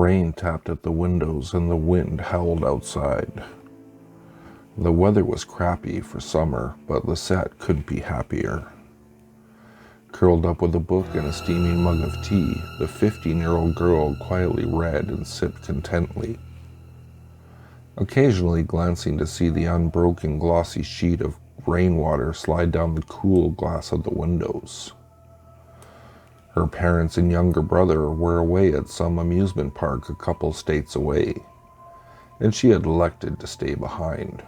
rain tapped at the windows and the wind howled outside. The weather was crappy for summer, but Lisette couldn't be happier. Curled up with a book and a steaming mug of tea, the 15-year-old girl quietly read and sipped contentedly, occasionally glancing to see the unbroken glossy sheet of rainwater slide down the cool glass of the windows. Her parents and younger brother were away at some amusement park a couple states away, and she had elected to stay behind.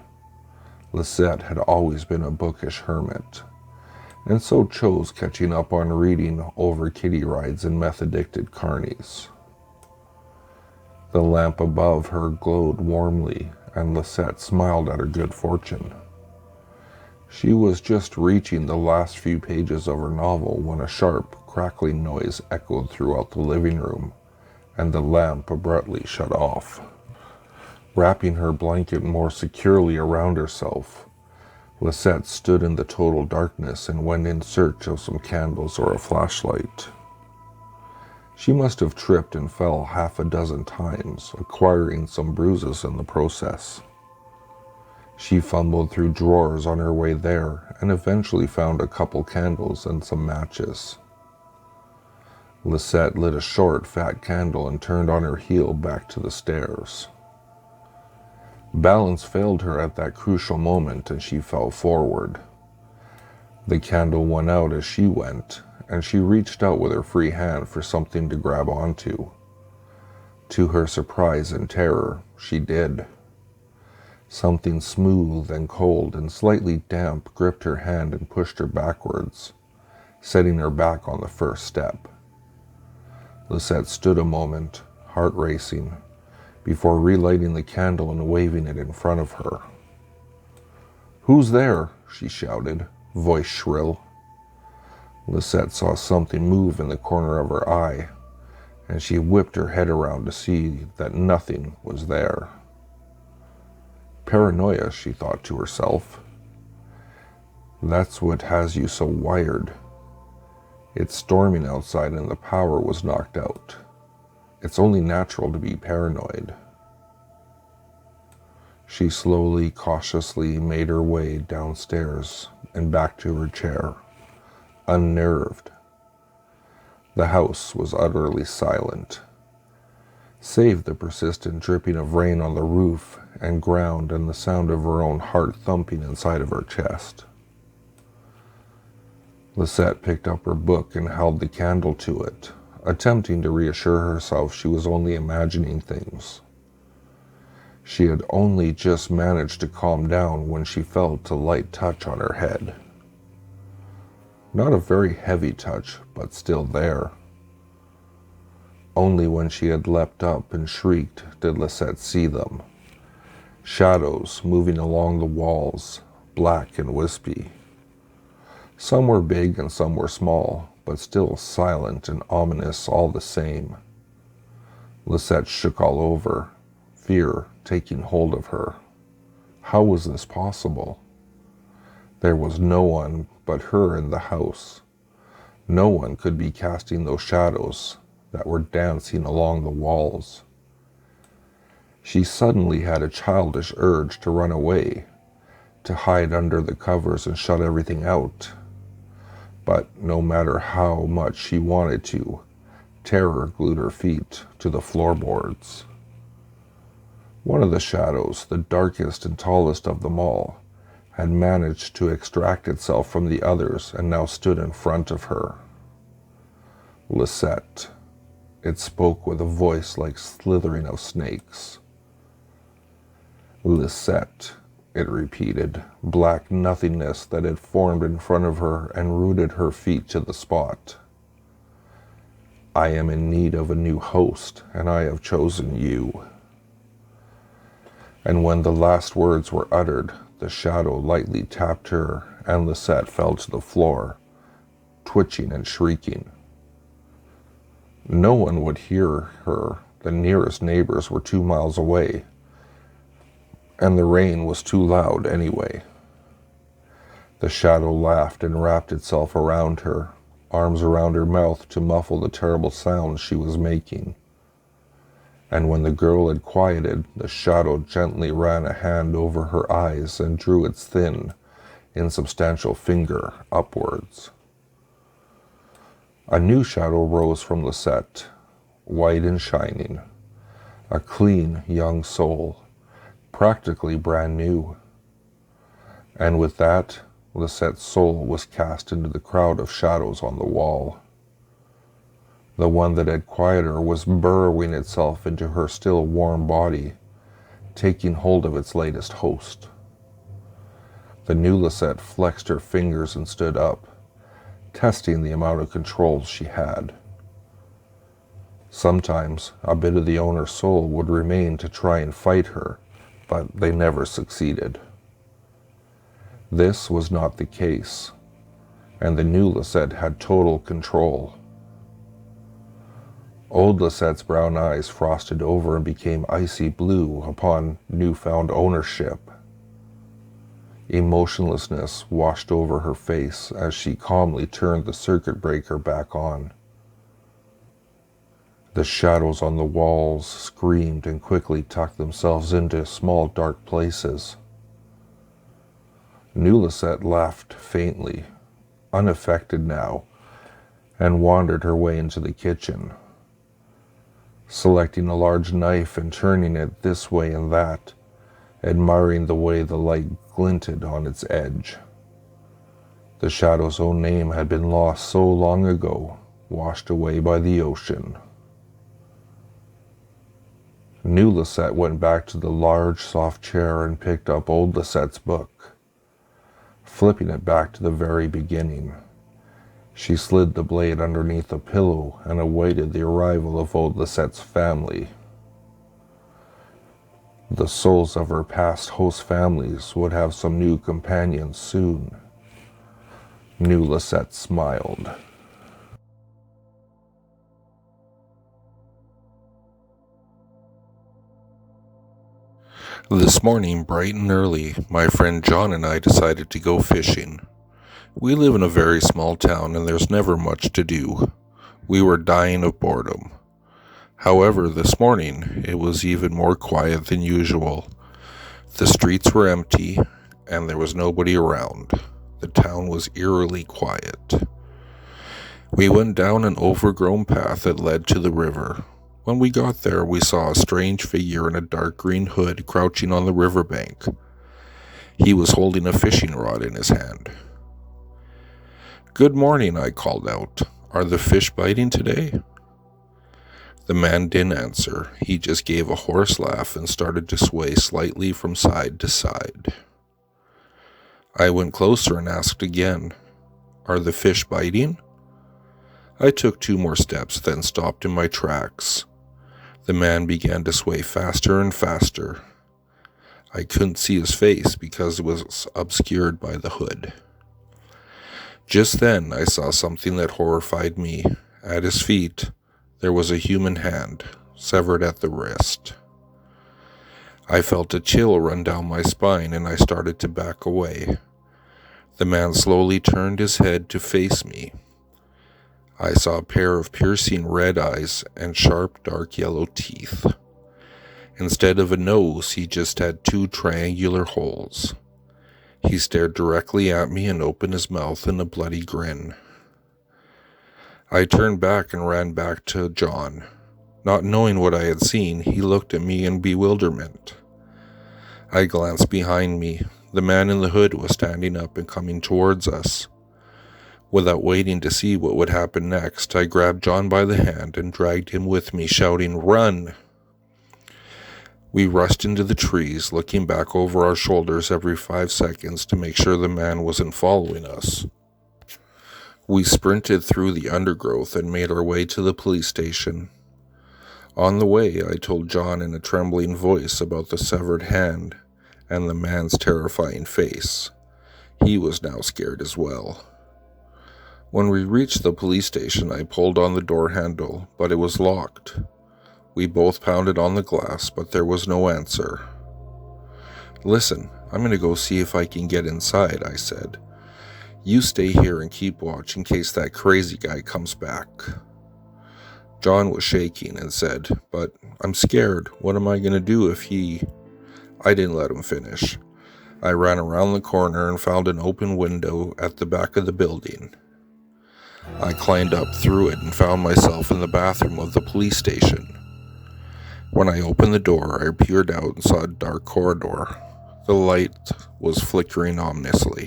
Lisette had always been a bookish hermit, and so chose catching up on reading over kiddie rides and meth-addicted carnies. The lamp above her glowed warmly, and Lisette smiled at her good fortune. She was just reaching the last few pages of her novel when a sharp, crackling noise echoed throughout the living room, and the lamp abruptly shut off. Wrapping her blanket more securely around herself, Lisette stood in the total darkness and went in search of some candles or a flashlight. She must have tripped and fell half a dozen times, acquiring some bruises in the process. She fumbled through drawers on her way there and eventually found a couple candles and some matches. Lisette lit a short, fat candle and turned on her heel back to the stairs. Balance failed her at that crucial moment and she fell forward. The candle went out as she went, and she reached out with her free hand for something to grab onto. To her surprise and terror, she did. Something smooth and cold and slightly damp gripped her hand and pushed her backwards, setting her back on the first step. Lisette stood a moment, heart racing, before relighting the candle and waving it in front of her. "Who's there?" she shouted, voice shrill. Lisette saw something move in the corner of her eye, and she whipped her head around to see that nothing was there. Paranoia, she thought to herself. That's what has you so wired. It's storming outside and the power was knocked out. It's only natural to be paranoid. She slowly, cautiously made her way downstairs and back to her chair, unnerved. The house was utterly silent, save the persistent dripping of rain on the roof and ground and the sound of her own heart thumping inside of her chest. Lisette picked up her book and held the candle to it, attempting to reassure herself she was only imagining things. She had only just managed to calm down when she felt a light touch on her head. Not a very heavy touch, but still there. Only when she had leapt up and shrieked did Lisette see them. Shadows moving along the walls, black and wispy. Some were big and some were small, but still silent and ominous all the same. Lisette shook all over, fear taking hold of her. How was this possible? There was no one but her in the house. No one could be casting those shadows that were dancing along the walls. She suddenly had a childish urge to run away, to hide under the covers and shut everything out. But no matter how much she wanted to, terror glued her feet to the floorboards. One of the shadows, the darkest and tallest of them all, had managed to extract itself from the others and now stood in front of her. Lisette. It spoke with a voice like slithering of snakes. Lisette, it repeated, black nothingness that had formed in front of her and rooted her feet to the spot. I am in need of a new host, and I have chosen you. And when the last words were uttered, the shadow lightly tapped her, and Lisette fell to the floor, twitching and shrieking. No one would hear her. The nearest neighbors were 2 miles away, and the rain was too loud anyway. The shadow laughed and wrapped itself around her, arms around her mouth to muffle the terrible sounds she was making. And when the girl had quieted, the shadow gently ran a hand over her eyes and drew its thin, insubstantial finger upwards. A new shadow rose from Lisette, white and shining, a clean young soul, practically brand new. And with that, Lisette's soul was cast into the crowd of shadows on the wall. The one that had quieted her was burrowing itself into her still warm body, taking hold of its latest host. The new Lisette flexed her fingers and stood up, testing the amount of control she had. Sometimes a bit of the owner's soul would remain to try and fight her, but they never succeeded. This was not the case, and the new Lisette had total control. Old Lisette's brown eyes frosted over and became icy blue upon newfound ownership. Emotionlessness washed over her face as she calmly turned the circuit breaker back on. The shadows on the walls screamed and quickly tucked themselves into small dark places. New Lisette laughed faintly, unaffected now, and wandered her way into the kitchen. Selecting a large knife and turning it this way and that, admiring the way the light glinted on its edge. The shadow's own name had been lost so long ago, washed away by the ocean. New Lisette went back to the large, soft chair and picked up old Lisette's book, flipping it back to the very beginning. She slid the blade underneath a pillow and awaited the arrival of old Lisette's family. The souls of her past host families would have some new companions soon. New Lisette smiled. This morning, bright and early, my friend John and I decided to go fishing. We live in a very small town and there's never much to do. We were dying of boredom. However, this morning, it was even more quiet than usual. The streets were empty and there was nobody around. The town was eerily quiet. We went down an overgrown path that led to the river. When we got there, we saw a strange figure in a dark green hood crouching on the riverbank. He was holding a fishing rod in his hand. "Good morning," I called out. "Are the fish biting today?" The man didn't answer. He just gave a hoarse laugh and started to sway slightly from side to side. I went closer and asked again, "Are the fish biting?" I took 2 more steps, then stopped in my tracks. The man began to sway faster and faster. I couldn't see his face because it was obscured by the hood. Just then, I saw something that horrified me. At his feet, there was a human hand, severed at the wrist. I felt a chill run down my spine and I started to back away. The man slowly turned his head to face me. I saw a pair of piercing red eyes and sharp dark yellow teeth. Instead of a nose, he just had 2 triangular holes. He stared directly at me and opened his mouth in a bloody grin. I turned back and ran back to John. Not knowing what I had seen, he looked at me in bewilderment. I glanced behind me. The man in the hood was standing up and coming towards us. Without waiting to see what would happen next, I grabbed John by the hand and dragged him with me, shouting, "Run!" We rushed into the trees, looking back over our shoulders every 5 seconds to make sure the man wasn't following us. We sprinted through the undergrowth and made our way to the police station. On the way, I told John in a trembling voice about the severed hand and the man's terrifying face. He was now scared as well. When we reached the police station, I pulled on the door handle, but it was locked. We both pounded on the glass, but there was no answer. "Listen, I'm going to go see if I can get inside," I said. "You stay here and keep watch in case that crazy guy comes back." John was shaking and said, "But I'm scared. What am I going to do if he—" I didn't let him finish. I ran around the corner and found an open window at the back of the building. I climbed up through it and found myself in the bathroom of the police station. When I opened the door, I peered out and saw a dark corridor. The light was flickering ominously.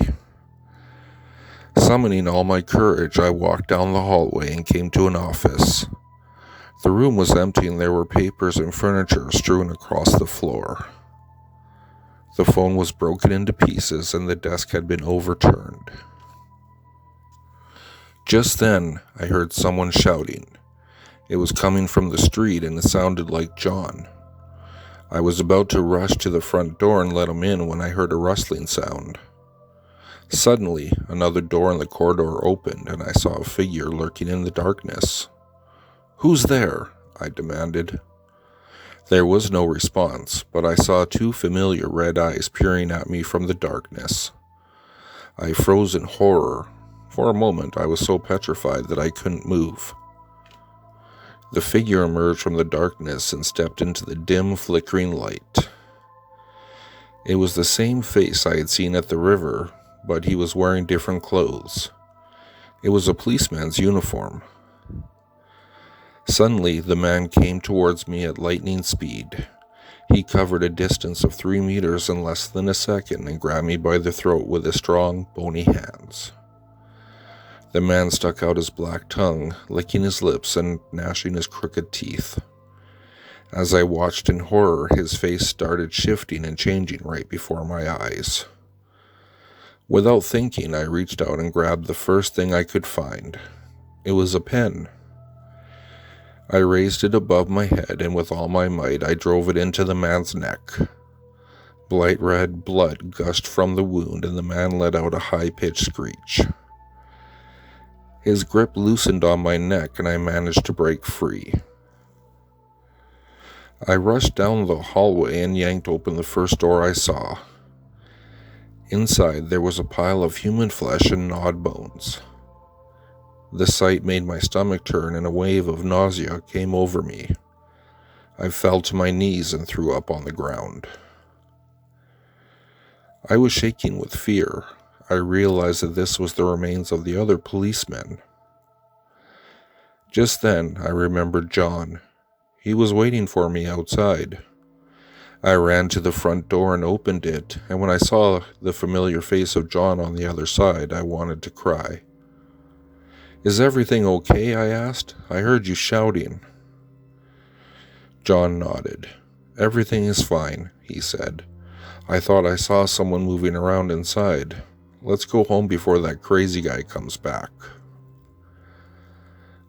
Summoning all my courage, I walked down the hallway and came to an office. The room was empty and there were papers and furniture strewn across the floor. The phone was broken into pieces and the desk had been overturned. Just then, I heard someone shouting. It was coming from the street and it sounded like John. I was about to rush to the front door and let him in when I heard a rustling sound. Suddenly, another door in the corridor opened and I saw a figure lurking in the darkness. "Who's there?" I demanded. There was no response, but I saw two familiar red eyes peering at me from the darkness. I froze in horror. For a moment, I was so petrified that I couldn't move. The figure emerged from the darkness and stepped into the dim, flickering light. It was the same face I had seen at the river, but he was wearing different clothes. It was a policeman's uniform. Suddenly, the man came towards me at lightning speed. He covered a distance of 3 meters in less than a second and grabbed me by the throat with his strong, bony hands. The man stuck out his black tongue, licking his lips and gnashing his crooked teeth. As I watched in horror, his face started shifting and changing right before my eyes. Without thinking, I reached out and grabbed the first thing I could find. It was a pen. I raised it above my head, and with all my might, I drove it into the man's neck. Bright red blood gushed from the wound, and the man let out a high-pitched screech. His grip loosened on my neck, and I managed to break free. I rushed down the hallway and yanked open the first door I saw. Inside, there was a pile of human flesh and gnawed bones. The sight made my stomach turn and a wave of nausea came over me. I fell to my knees and threw up on the ground. I was shaking with fear. I realized that this was the remains of the other policemen. Just then, I remembered John. He was waiting for me outside. I ran to the front door and opened it, and when I saw the familiar face of John on the other side, I wanted to cry. "Is everything okay?" I asked. "I heard you shouting." John nodded. "Everything is fine," he said. "I thought I saw someone moving around inside. Let's go home before that crazy guy comes back."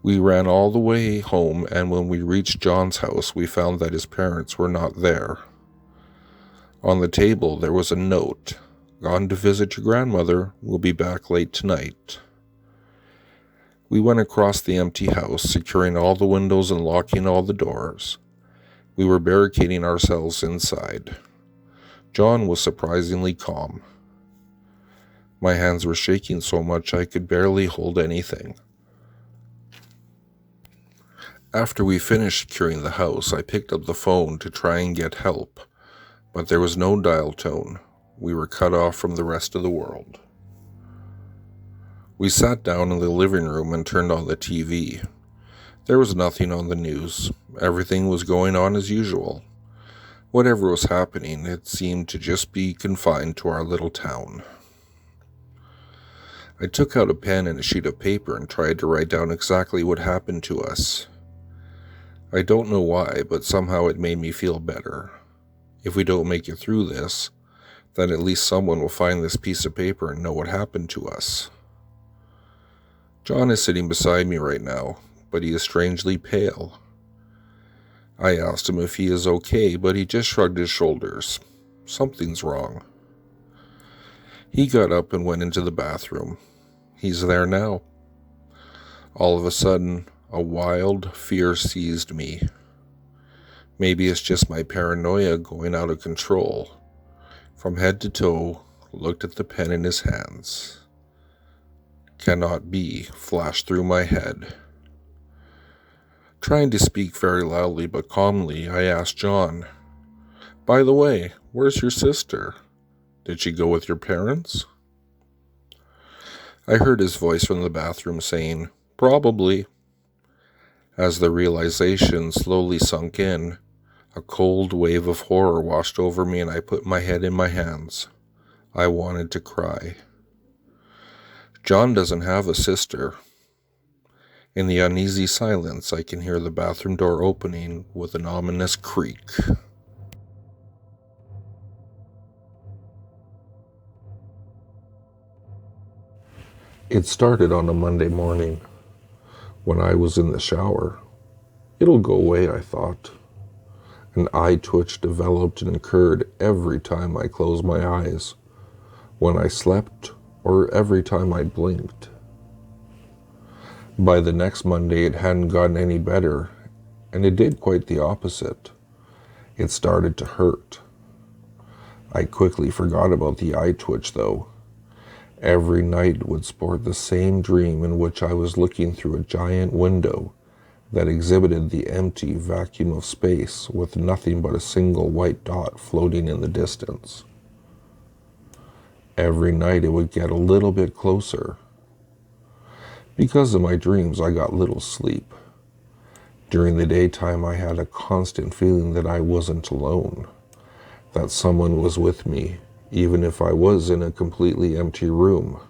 We ran all the way home, and when we reached John's house, we found that his parents were not there. On the table, there was a note. "Gone to visit your grandmother. Will be back late tonight." We went across the empty house, securing all the windows and locking all the doors. We were barricading ourselves inside. John was surprisingly calm. My hands were shaking so much I could barely hold anything. After we finished securing the house, I picked up the phone to try and get help, but there was no dial tone. We were cut off from the rest of the world. We sat down in the living room and turned on the TV. There was nothing on the news. Everything was going on as usual. Whatever was happening, it seemed to just be confined to our little town. I took out a pen and a sheet of paper and tried to write down exactly what happened to us. I don't know why, but somehow it made me feel better. If we don't make it through this, then at least someone will find this piece of paper and know what happened to us. John is sitting beside me right now, but he is strangely pale. I asked him if he is okay, but he just shrugged his shoulders. Something's wrong. He got up and went into the bathroom. He's there now. All of a sudden, a wild fear seized me. Maybe it's just my paranoia going out of control. From head to toe, looked at the pen in his hands. "Cannot be," flashed through my head. Trying to speak very loudly but calmly, I asked John, "By the way, where's your sister? Did she go with your parents?" I heard his voice from the bathroom saying, "Probably." As the realization slowly sunk in, a cold wave of horror washed over me and I put my head in my hands. I wanted to cry. John doesn't have a sister. In the uneasy silence, I can hear the bathroom door opening with an ominous creak. It started on a Monday morning when I was in the shower. It'll go away, I thought. An eye twitch developed and occurred every time I closed my eyes, when I slept, or every time I blinked. By the next Monday, it hadn't gotten any better, and it did quite the opposite. It started to hurt. I quickly forgot about the eye twitch, though. Every night would sport the same dream in which I was looking through a giant window that exhibited the empty vacuum of space with nothing but a single white dot floating in the distance. Every night it would get a little bit closer. Because of my dreams, I got little sleep. During the daytime, I had a constant feeling that I wasn't alone, that someone was with me, even if I was in a completely empty room.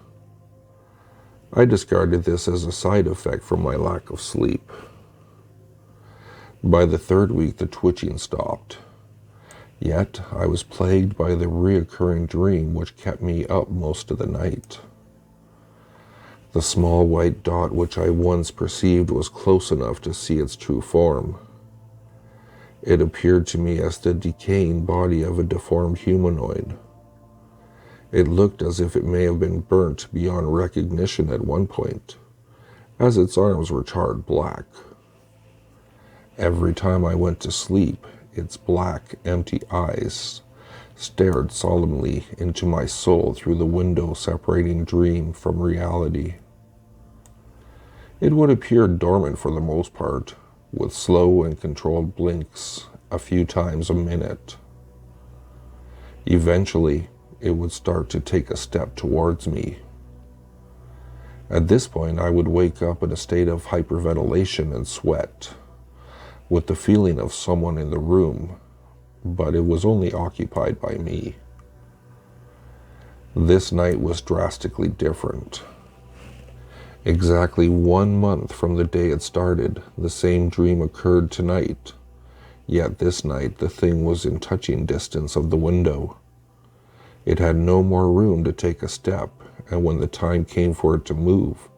I discarded this as a side effect from my lack of sleep. By the third week, the twitching stopped. Yet, I was plagued by the reoccurring dream which kept me up most of the night. The small white dot which I once perceived was close enough to see its true form. It appeared to me as the decaying body of a deformed humanoid. It looked as if it may have been burnt beyond recognition at one point, as its arms were charred black. Every time I went to sleep, its black, empty eyes stared solemnly into my soul through the window separating dream from reality. It would appear dormant for the most part, with slow and controlled blinks a few times a minute. Eventually, it would start to take a step towards me. At this point, I would wake up in a state of hyperventilation and sweat, with the feeling of someone in the room, but it was only occupied by me. This night was drastically different. Exactly 1 month from the day it started, the same dream occurred tonight, yet this night the thing was in touching distance of the window. It had no more room to take a step, and when the time came for it to move,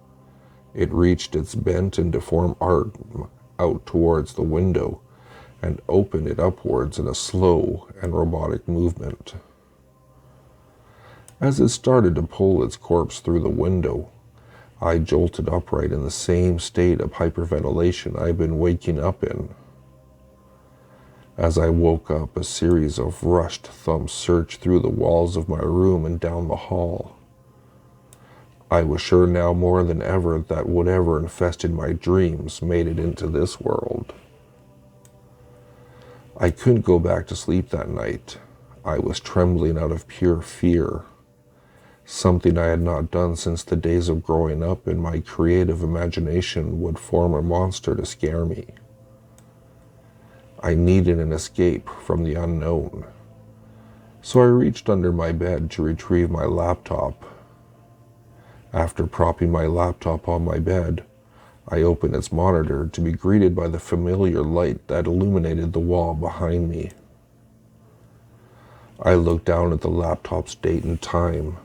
it reached its bent and deformed arm out towards the window and opened it upwards in a slow and robotic movement. As it started to pull its corpse through the window, I jolted upright in the same state of hyperventilation I'd been waking up in. As I woke up, a series of rushed thumps surged through the walls of my room and down the hall. I was sure now more than ever that whatever infested my dreams made it into this world. I couldn't go back to sleep that night. I was trembling out of pure fear, something I had not done since the days of growing up, and my creative imagination would form a monster to scare me. I needed an escape from the unknown, so I reached under my bed to retrieve my laptop. After propping my laptop on my bed, I opened its monitor to be greeted by the familiar light that illuminated the wall behind me. I looked down at the laptop's date and time.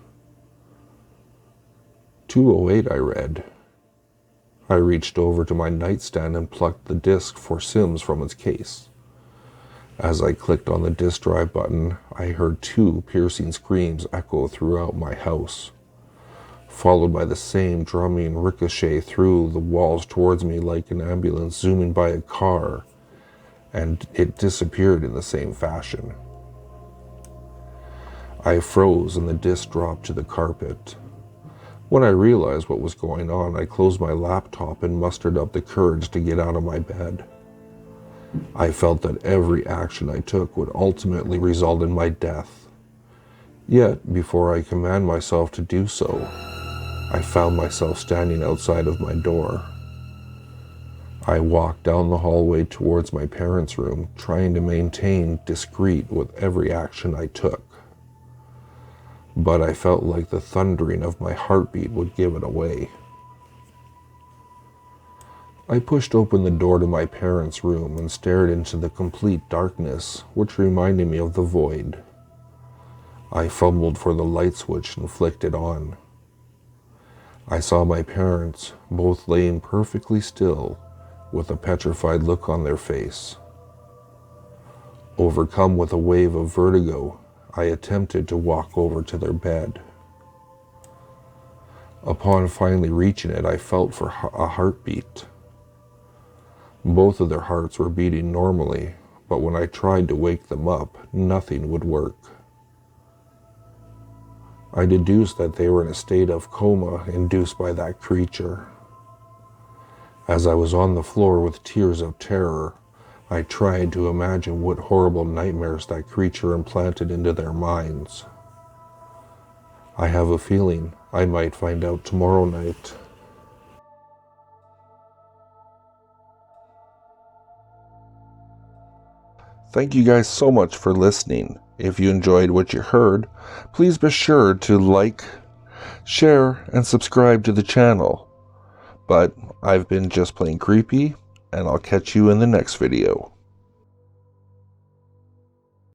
2:08, I read. I reached over to my nightstand and plucked the disk for Sims from its case. As I clicked on the disk drive button, I heard 2 piercing screams echo throughout my house, followed by the same drumming ricochet through the walls towards me like an ambulance zooming by a car, and it disappeared in the same fashion. I froze and the disk dropped to the carpet. When I realized what was going on, I closed my laptop and mustered up the courage to get out of my bed. I felt that every action I took would ultimately result in my death. Yet, before I command myself to do so, I found myself standing outside of my door. I walked down the hallway towards my parents' room, trying to maintain discreet with every action I took. But I felt like the thundering of my heartbeat would give it away. I pushed open the door to my parents' room and stared into the complete darkness, which reminded me of the void. I fumbled for the light switch and flicked it on. I saw my parents, both laying perfectly still, with a petrified look on their face. Overcome with a wave of vertigo, I attempted to walk over to their bed. Upon finally reaching it, I felt for a heartbeat. Both of their hearts were beating normally, but when I tried to wake them up, nothing would work. I deduced that they were in a state of coma induced by that creature. As I was on the floor with tears of terror, I tried to imagine what horrible nightmares that creature implanted into their minds. I have a feeling I might find out tomorrow night. Thank you guys so much for listening. If you enjoyed what you heard, please be sure to like, share, and subscribe to the channel. But I've been just plain creepy, and I'll catch you in the next video.